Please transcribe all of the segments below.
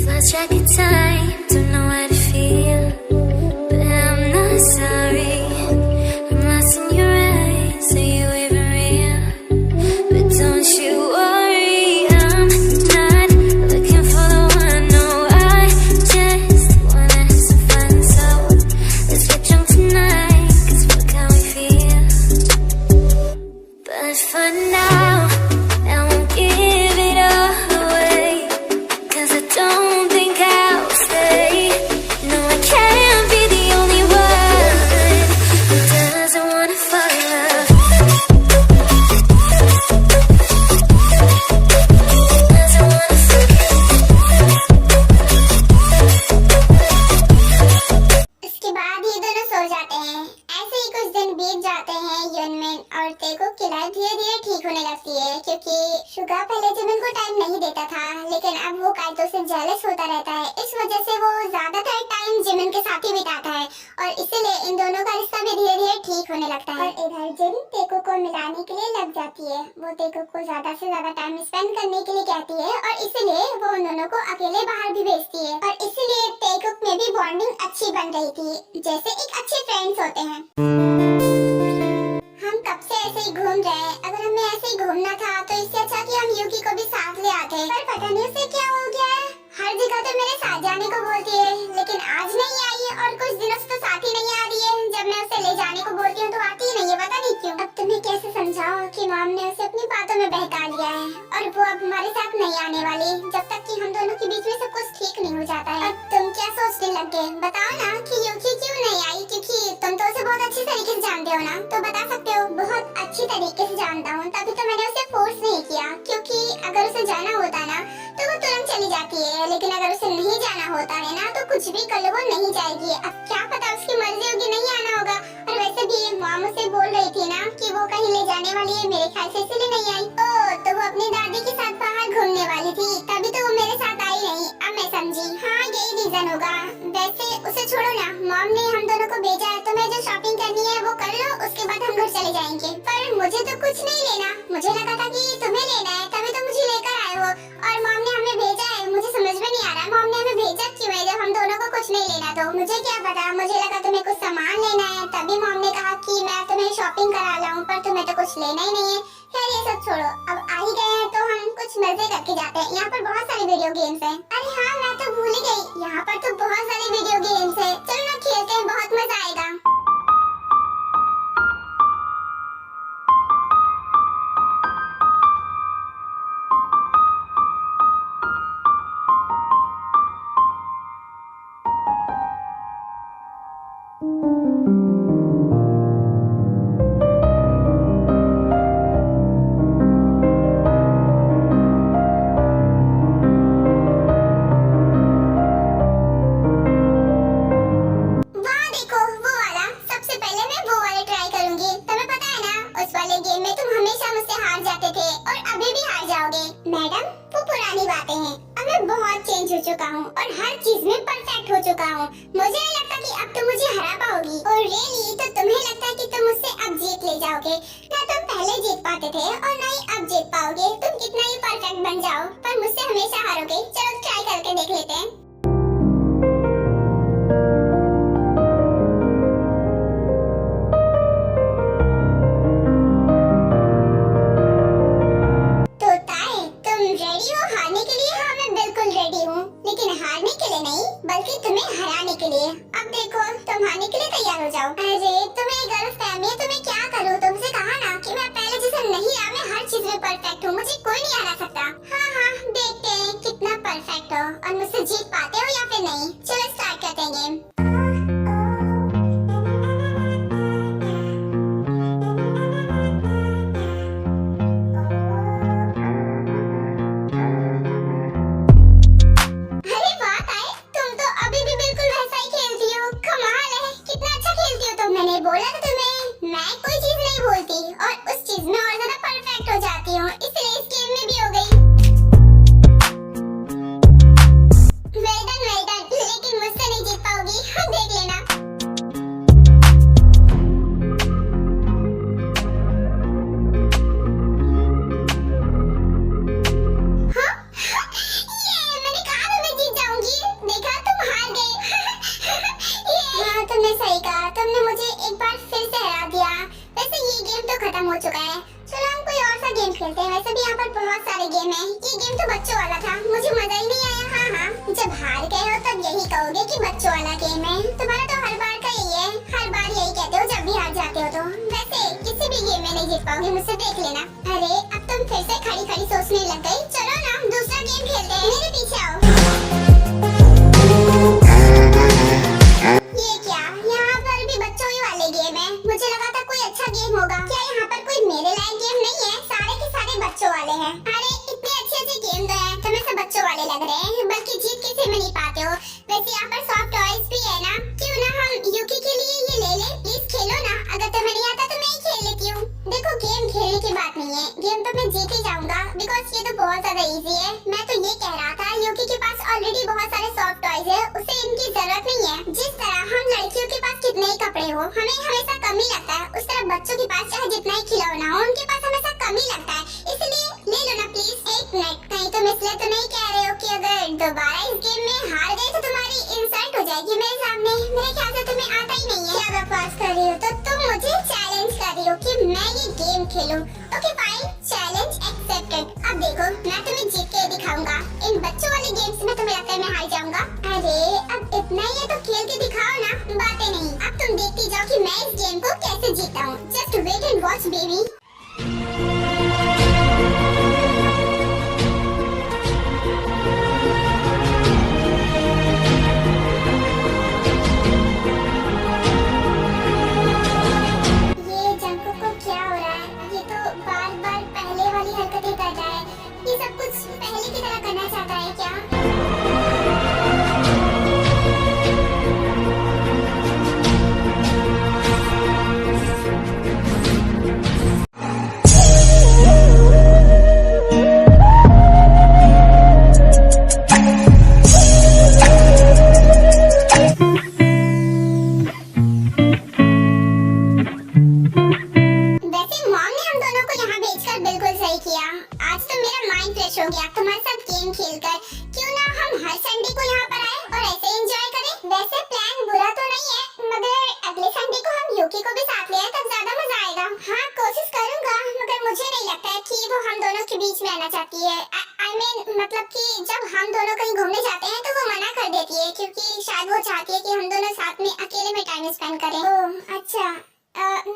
Lost track of time, don't know how to feel, but I'm not sorry. I'm lost in your eyes, are you even real? But don't you worry, I'm not looking for the one. No, I just wanna have some fun. So let's get drunk tonight, 'cause fuck how we feel. But for now, I won't give it all away, 'cause I don't think I'll stay. No, I can't be the only one who doesn't wanna fall in love. Doesn't wanna fall in उसके बाद ये दोनों सो जाते हैं। ऐसे ही कुछ दिन बीत जाते हैं। युनमिन और तेकुक की लाइफ धीरे धीरे ठीक होने लगती है, क्योंकि शुगा पहले जिमिन को टाइम नहीं देता था, लेकिन अब वो काइतो से जेलस होता रहता है। इस वजह से वो ज्यादातर टाइम जिमिन के साथ ही बिताता है, और इसीलिए इन दोनों का रिश्ता भी धीरे धीरे ठीक होने लगता है। और इधर जिन तेकुक को मिलाने के लिए लग जाती है। वो तेकुक को ज्यादा से ज्यादा टाइम स्पेंड करने के लिए कहती है, और इसीलिए वो उन दोनों को अकेले बाहर भी भेजती है। और इसीलिए तेकुक में भी बॉन्डिंग अच्छी बन रही थी, जैसे एक अच्छे फ्रेंड्स होते हैं। हम कब से ऐसे ही घूम रहे हैं। अगर हमें ऐसे ही घूमना था तो इससे अच्छा कि हम यूकी को भी साथ ले आते। पर पता नहीं उसे क्या हो गया है, हर जगह तो मेरे साथ जाने को बोलती है, लेकिन आज नहीं आई है, और कुछ दिनों से तो साथ ही नहीं आ रही है। जब मैं उसे ले जाने को बोलती हूँ तो आती ही नहीं है, पता नहीं क्यों। अब तुम्हें कैसे समझाओ कि मॉम ने उसे अपनी बातों में बहका लिया है, और वो अब हमारे साथ नहीं आने वाली जब तक कि हम दोनों के बीच में सब कुछ ठीक नहीं हो जाता है। अब तुम क्या सोचने लग गए, बताओ ना कि यूकी क्यों नहीं आई? क्योंकि तुम तो उसे बहुत अच्छी तरीके से जानते हो ना, तो बता सकते हो। बहुत अच्छी तरीके से जानता हूँ, तभी तो मैंने उसे फोर्स नहीं किया, क्योंकि अगर उसे जाना होता ना तो वो तुरंत चली जाती है, लेकिन अगर उसे नहीं जाना होता है ना तो कुछ भी कर लो वो नहीं जाएगी। अब क्या पता उसकी मर्जी होगी, नहीं आना होगा। और वैसे भी मॉम उसे बोल रही थी ना कि वो कहीं ले जाने वाली है, मेरे ख्याल से इसलिए नहीं आई। तो वो अपनी दादी के साथ बाहर घूमने वाली थी, तभी तो वो मेरे साथ आई नहीं। अब मैं समझी, हाँ यही रीजन होगा। वैसे उसे छोड़ो ना, मॉम ने हम दोनों को भेजा है, तो मैं जो शॉपिंग करनी है वो कर लो, उसके बाद हम घर चले जाएंगे। पर मुझे तो कुछ नहीं लेना, मुझे लगा था कि तुम्हें लेना है, तभी तो मुझे लेकर आए हो। और मॉम ने हमें भेजा है, मुझे समझ में नहीं आ रहा मॉम ने हमें भेजा क्यों है, जब हम दोनों को कुछ नहीं लेना। तो मुझे क्या पता, मुझे लगा तुम्हें कुछ सामान लेना है, तभी मॉम ने कहा कि मैं तुम्हें शॉपिंग करा लाऊं, पर तुम्हें तो कुछ लेना ही नहीं है। खैर ये सब छोड़ो, अब आ ही गए हैं तो हम कुछ मजे करके जाते हैं। यहाँ पर बहुत सारे वीडियो गेम्स हैं। अरे हाँ, मैं तो भूल ही गई, यहाँ पर तो बहुत सारे वीडियो गेम्स हैं। चलो ना खेलते हैं, बहुत मजा आएगा। मैडम वो पुरानी बातें हैं, अब मैं बहुत चेंज हो चुका हूँ और हर चीज में परफेक्ट हो चुका हूँ। मुझे नहीं लगता कि अब तुम मुझे हरा पाओगी। और रियली तो तुम्हें लगता है कि तुम मुझसे अब जीत ले जाओगे? ना तुम पहले जीत पाते थे और ना ही अब जीत पाओगे। तुम कितना ही परफेक्ट बन जाओ पर मुझसे हमेशा हारोगे। चलो ट्राई करके देख लेते हैं। हारने के लिए नहीं, बल्कि तुम्हें हराने के लिए। अब देखो, तुम हारने के लिए तैयार हो जाओ। अरे तुम्हें गलतफहमी है, तुम्हें क्या करूँ? तुमसे कहा ना कि मैं पहले जैसे नहीं रहा, मैं हर चीज में परफेक्ट हूँ, मुझे कोई नहीं हरा सकता। हाँ हाँ, देखते हैं कितना परफेक्ट हो और मुझसे जीत पाते हो या फिर नहीं। चलो स्टार्ट करते हैं गेम। बोला था तुम्हें, मैं कोई चीज नहीं भूलती और उस चीज में और ज्यादा परफेक्ट हो जाती हूँ, इसलिए इस गेम में भी हो गई। वेल डन कहोगे कि बच्चों वाला गेम है? तुम्हारा तो हर बार का यही है, हर बार यही कहते हो जब भी हार जाते हो तो। वैसे किसी भी गेम में नहीं जीत पाओगे, मुझसे देख लेना। अरे अब तुम फिर से खड़ी खड़ी सोचने लग गई। चलो ना दूसरा गेम खेलते हैं, मेरे पीछे आओ। ये क्या, यहाँ पर भी बच्चों ही वाले गेम है? मुझे लगा था कोई अच्छा गेम होगा। क्या यहाँ पर कोई मेरे लायक गेम नहीं है? सारे के सारे बच्चों वाले हैं। अरे इतने अच्छे अच्छे गेम तो हैं, तुम्हें सब बच्चों वाले लग रहे हैं, बल्कि जीत किसी में नहीं पाते हो। वैसे यहाँ पर सॉफ्ट टॉयज भी है ना, क्यों ना हम यूकी के लिए ये ले ले? प्लीज खेलो ना, अगर तुम्हें नहीं आता तो मैं ही खेल लेती हूँ। देखो गेम खेलने की बात नहीं है, गेम तो मैं जीत ही जाऊंगा, बिकॉज ये तो बहुत ज्यादा इजी है। मैं तो ये कह रहा था यूकी के पास ऑलरेडी बहुत सारे सॉफ्ट टॉयज है, उसे इनकी जरूरत नहीं है। जिस तरह हम लड़कियों के पास कितने ही कपड़े हो हमें हमेशा कम ही लगता है, उस तरह बच्चों के पास चाहे जितना ही खिलौना हो उनके पास हमेशा कम ही लगता है। इसलिए ले लो ना प्लीज। एक मिनट, कहीं तुम इसलिए तो नहीं कह रहे हो कि अगर दोबारा इस गेम में हार गए तो तुम्हारी इंसल्ट हो जाएगी मेरे सामने? मेरे ख्याल से तुम्हें आता ही नहीं है। क्या बकवास कर रही हो? तो तुम मुझे चैलेंज कर रही हो कि मैं ये गेम खेलूं? Okay fine, challenge accepted. अब देखो मैं तुम्हें जीत के दिखाऊंगा। इन बच्चों वाले गेम्स में तुम्हें लगता है मैं हार जाऊंगा? अरे अब इतना ही है तो खेल के दिखाओ ना, बातें नहीं। अब तुम देखती जाओ कि मैं इस गेम को कैसे जीता हूँ। Just wait and watch baby. मतलब कि जब हम दोनों कहीं घूमने जाते हैं तो वो मना कर देती है, क्योंकि शायद वो चाहती है कि हम दोनों साथ में अकेले में टाइम स्पेंड करें। ओह अच्छा,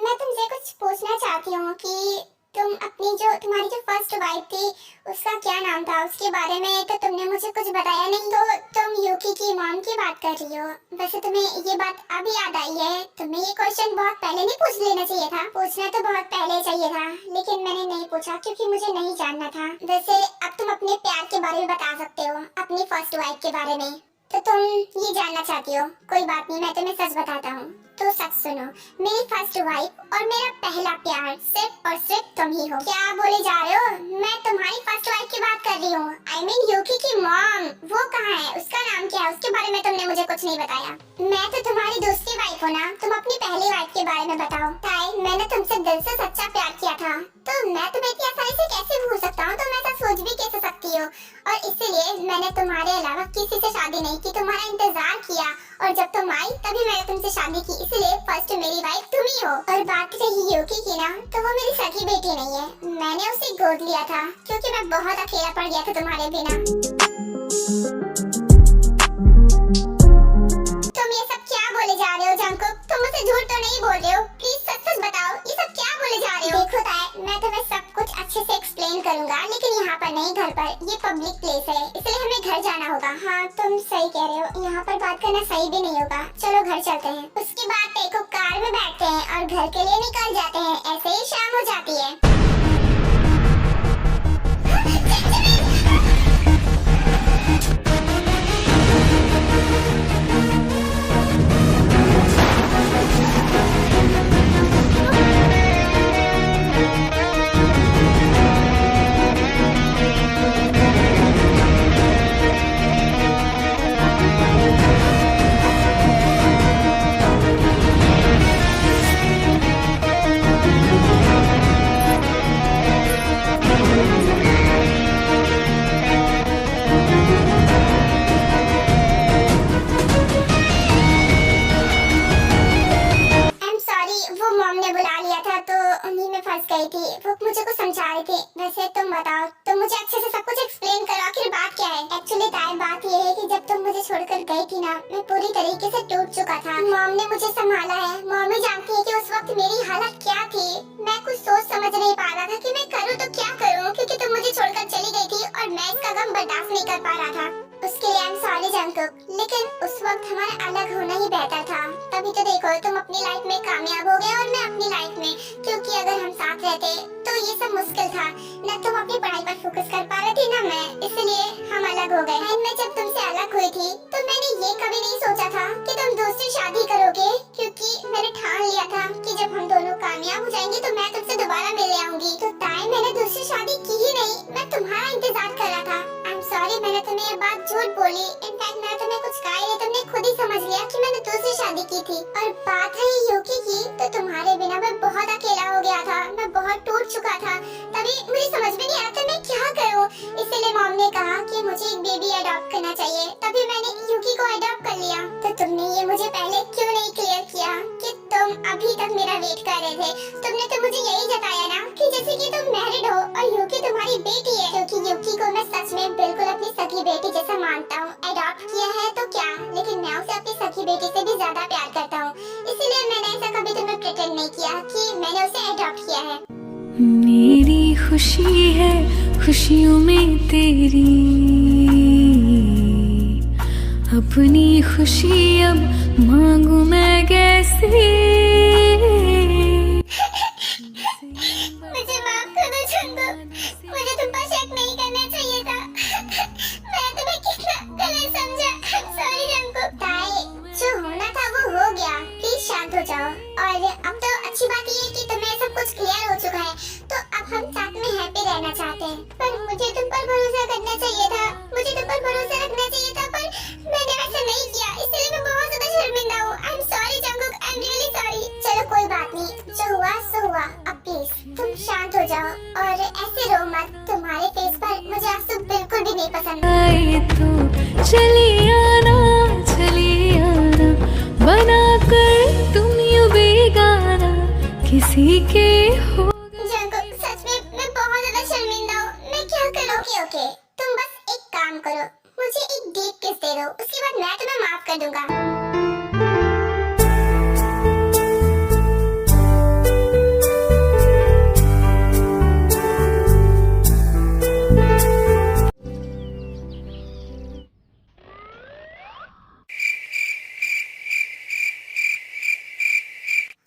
मैं तुमसे कुछ पूछना चाहती हूँ कि तुम अपनी तुम्हारी जो फर्स्ट वाइफ थी उसका क्या नाम था? उसके बारे में तो तुमने मुझे कुछ बताया नहीं। तो तुम यूकी की मॉम की बात कर रही हो? वैसे तुम्हें ये बात अभी याद आई है? तुम्हें ये क्वेश्चन बहुत पहले नहीं पूछ लेना चाहिए था। पूछना तो बहुत पहले चाहिए था, लेकिन मैंने नहीं पूछा क्योंकि मुझे नहीं जानना था। वैसे अब तुम अपने प्यार के बारे में बता सकते हो, अपनी फर्स्ट वाइफ के बारे में। तो तुम ये जानना चाहती हो? कोई बात नहीं, मैं तुम्हें सच बताता हूँ। तो सच सुनो, मेरी फर्स्ट वाइफ और मेरा पहला प्यार सिर्फ और सिर्फ तुम ही हो। क्या बोले जा रहे हो? मैं तुम्हारी फर्स्ट वाइफ की बात कर रही हूँ। I mean यूकी की मॉम। वो कहाँ है? उसका नाम क्या है? उसके बारे में तुमने मुझे कुछ नहीं बताया। मैं तो तुम्हारी दूसरी वाइफ हूँ ना। तुम अपनी पहली वाइफ के बारे में बताओ। ताई, मैंने तुमसे दिल से सच्चा प्यार किया था, तो मैं तुम्हें इतनी आसानी से कैसे भूल सकता हूँ? तुम ऐसा सोच भी कैसे सकती हो? और इसलिए मैंने तुम्हारे अलावा किसी से शादी नहीं की, तुम्हारा इंतजार किया, और जब तुम आई तभी मैंने तुमसे शादी की। इसलिए फर्स्ट मेरी वाइफ तुम ही हो। और बात रही यूकी की ना, तो वो मेरी सगी बेटी नहीं है। मैंने उसे गोद लिया था क्योंकि मैं बहुत अकेला पड़ गया था तुम्हारे बिना। तुम ये सब क्या बोले जा रहे हो जंकुक? तुम मुझसे झूठ तो नहीं बोल रहे हो? प्लीज सच सच बताओ, ये सब क्या बोले जा रहे हो? देखो ताई, मैं तुम्हें सब कुछ अच्छे से एक्सप्लेन करूंगा, लेकिन यहाँ पर नहीं, घर पर। ये पब्लिक प्लेस है, इसलिए हमें घर जाना होगा। हाँ तुम सही कह रहे हो, यहाँ पर बात करना सही भी नहीं होगा। चलो घर चलते हैं। उसके बाद देखो कार में बैठते हैं और घर के लिए निकल जाते हैं। ऐसे ही शाम हो जाती है। बात ये है कि जब तुम मुझे छोड़कर गई थी ना, मैं पूरी तरीके से टूट चुका था। मॉम ने मुझे संभाला है। मॉम ही जानती है कि उस वक्त मेरी हालत क्या थी। मैं कुछ सोच समझ नहीं पा रहा था कि मैं करूँ तो क्या करूँ, क्योंकि तुम मुझे छोड़कर चली गई थी और मैं इसका गम बर्दाश्त नहीं कर पा रहा था। उसके लिए आई एम सॉरी जंगकुक, लेकिन उस वक्त हमारा अलग होना ही बेहतर था। तभी तो देखो तुम अपनी लाइफ में कामयाब हो गए और मैं अपनी लाइफ में, क्योंकि अगर हम साथ रहते तो ये सब मुश्किल था। न तुम अपनी पढ़ाई पर फोकस कर पा रही थी ना मैं, इसलिए हम अलग हो गए। मैं जब तुमसे अलग हुई थी तो मैंने ये कभी नहीं सोचा था कि तुम दूसरी शादी करोगे, क्योंकि मैंने ठान लिया था कि जब हम दोनों कामयाब हो जाएंगे तो मैं तुमसे दोबारा मिलने आऊंगी। तो ताई मैंने दूसरी शादी की ही नहीं, मैं तुम्हारा इंतजार कर रहा था। आई एम सॉरी, मैंने तुम्हें ये बात झूठ बोली। इनफैक्ट मैं तुम्हें कुछ कहा ही नहीं, तुमने खुद ही समझ लिया कि मैंने दूसरी शादी की थी। और बात रही यूकी की, तो तुम्हारे बिना मैं बहुत अकेला हो गया था, मैं बहुत टूट चुका था। तभी मुझे समझ में नहीं आ रहा था मैं क्या करूं, इसलिए मॉम ने कहा कि मुझे एक बेबी अडॉप्ट करना चाहिए। तभी मैंने यूकी को अडॉप्ट कर लिया। तो तुमने ये मुझे पहले क्यों नहीं क्लियर किया कि तुम अभी तक मेरा वेट कर रहे थे? तुमने तो मुझे यही जताया ना कि जैसे कि तुम मैरिड हो और यूकी तुम्हारी बेटी है, क्योंकि यूकी को मैं सच में बिल्कुल अपनी सगी बेटी जैसा मानता हूँ। अडॉप्ट किया है तो क्या, लेकिन मैं उसे अपनी सगी बेटी से भी ज्यादा प्यार करता हूँ। इसीलिए मैंने ऐसा कभी तुम्हें प्रिटेंड नहीं किया कि मैंने उसे अडॉप्ट किया है। मेरी खुशी है खुशियों में तेरी, अपनी खुशी अब मांगू मैं कैसे। मुझे माफ कर दो जंगकुक, मुझे तुम पर शक नहीं करना चाहिए था। मैं तुम्हें कितना गलत समझा। Sorry Jungkook. ताई, जो होना था वो हो गया, प्लीज शांत हो जाओ। और अब तो अच्छी बात ये है कि तुम्हें सब कुछ क्लियर हो चुका है, तो अब हम साथ में हैप्पी रहना चाहते हैं। पर मुझे तुम पर भरोसा करना चाहिए था, मुझे तुम पर भरोसा रखना चाहिए था, पर मैंने वैसा नहीं किया, इसलिए मैं बहुत ज्यादा शर्मिंदा हूँ। I am sorry Jungkook, I am really sorry. चलो कोई बात नहीं, जो हुआ सो हुआ। अब प्लीज तुम शांत हो जाओ और ऐसे रो मत। तुम्हारे फेस पर मुझे आंसू बिल्कुल भी नहीं पसंद। आए तो चली आना बना कर तुम यूं बेगाना किसी के हो। जंगकुक, सच में मैं बहुत ज्यादा शर्मिंदा हूँ। मैं क्या करूँ? ओके, तुम बस एक काम करो, मुझे एक डीप किस दे दो, उसके बाद मैं तुम्हें माफ कर दूंगा।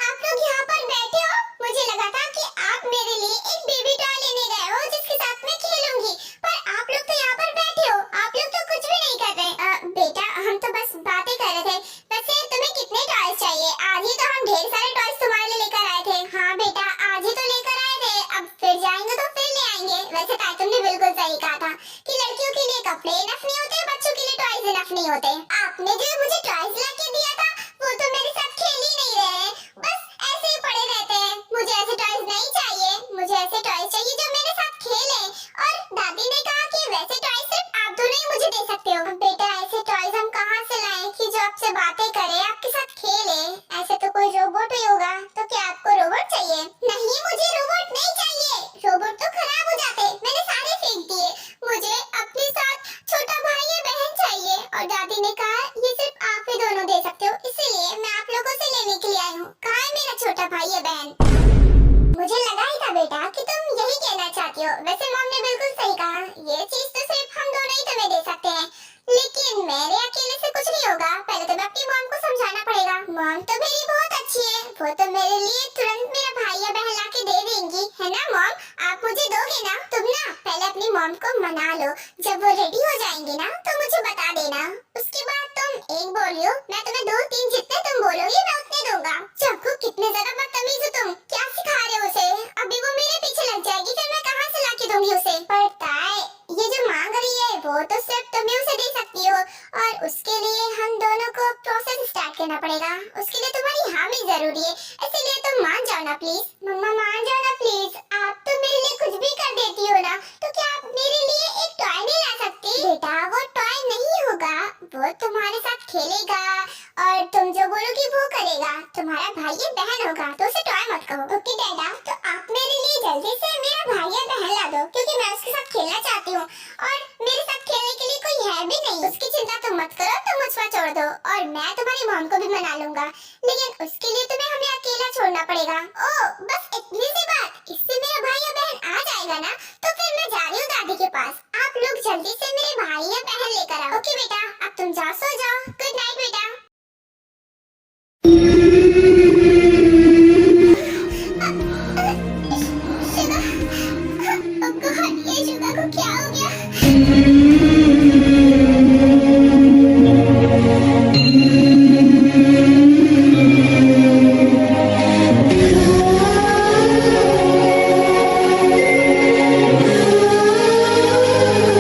आप लोग यहाँ पर बैठे हो, मुझे लगा था कि आप मेरे लिए एक बेबी टॉय लेने गए हो जिसके साथ मैं खेलूंगी, पर आप लोग तो यहाँ पर बैठे हो, आप लोग तो कुछ भी नहीं कर रहे। बेटा, हम तो बस बातें कर रहे थे। वैसे तुम्हें कितने टॉयज चाहिए? आज ही तो हम ढेर सारे टॉयज तुम्हारे लिए लेकर आए थे। हाँ बेटा, आज ही तो लेकर आए थे, अब फिर जाएंगे तो फिर ले आएंगे। वैसे ताई तुमने बिल्कुल सही कहा था कि लड़कियों के लिए कपड़े इनफ नहीं होते, बच्चों के लिए टॉयज इनफ नहीं होते। आपने जो मुझे टॉयज लाके दिया था वो तो मेरे साथ खेल ही नहीं रहे हैं, बस ऐसे ही पड़े रहते हैं। मुझे ऐसे टॉयज नहीं चाहिए, मुझे ऐसे टॉयज चाहिए जो मेरे साथ खेले। और दादी ने कहा कि वैसे टॉयज सिर्फ आप दोनों ही मुझे दे सकते हो। बेटा, ऐसे टॉयज हम कहाँ से लाएं कि जो आपसे बातें करे, आपके साथ खेले? ऐसे तो कोई रोबोट ही होगा। तो क्या आपको रोबोट चाहिए? नहीं, मुझे रोबोट नहीं चाहिए, रोबोट तो खराब हो जाते, मैंने सारे फेंक दिए। मुझे अपने साथ छोटा भाई या बहन चाहिए, और दादी ने कहा ये सिर्फ आप ही दोनों दे सकते हो, इसीलिए मैं आप लोगों से लेने के लिए आई हूँ। कहाँ है मेरा छोटा भाई या बहन? मुझे लगा ही था बेटा कि तुम यही कहना चाहती हो। वैसे मॉम ने बिल्कुल सही कहा, ये चीज तो सिर्फ हम दोनों ही तुम्हें दे सकते हैं, लेकिन मेरे अकेले से कुछ नहीं होगा। पहले तो मैं अपनी मॉम को समझाना पड़ेगा। मॉम तो मेरी बहुत अच्छी है, वो तो मेरे लिए तुरंत मेरा भाई या बहन लाके दे देंगी, है ना मॉम? आप मुझे दोगे ना? तुम ना पहले अपनी मॉम को मना लो, जब वो रेडी हो जाएंगी ना तो मुझे बता देना। उसके बाद तुम एक बोलियो, मैं तुम्हें 2-3 जितने तुम बोलोगी मैं उतने दूंगा। चक्कू, कितने ज्यादा बदतमीज हो तुम, क्या सिखा रहे हो उसे? अभी वो मेरे पीछे लग जाएगी, फिर मैं कहाँ से लाके दूंगी उसे? पर ताई, ये जो मांग रही है वो तो सिर्फ तुम्हें उसे दे सकती हो, और उसके लिए हम दोनों को प्रोसेस स्टार्ट करना पड़ेगा। उसके लिए तुम्हारी हामी जरूरी है, इसलिए तुम मान जाओ ना प्लीज। मम्मा मान जाओ ना प्लीज, आप तो मेरे लिए कुछ भी कर देती हो ना, तो क्या आप मेरे लिए एक टॉय नहीं ला सकती? बेटा, वो टॉय नहीं होगा, वो तुम्हारे साथ खेलेगा और तुम जो बोलोगी वो करेगा। तुम्हारा भाई या बहन होगा तो उसे टॉय मत कहो। ओके डैडा, तो आप मेरे लिए जल्दी से मेरा भाई या बहन ला दो, क्योंकि मैं उसके साथ खेलना चाहती हूँ और मेरे साथ खेलने के लिए कोई है भी नहीं। उसकी चिंता तुम मत करो, तुम मुझ पर छोड़ दो और मैं तुम्हारी मॉम को भी मना लूंगा, लेकिन उसके लिए तुम्हें हमें अकेला छोड़ना पड़ेगा। ओ बस इतनी सी बात, इससे मेरा भाई या बहन आ जाएगा ना, तो फिर मैं जा रही हूँ दादी के पास। आप लोग जल्दी से मेरे भाई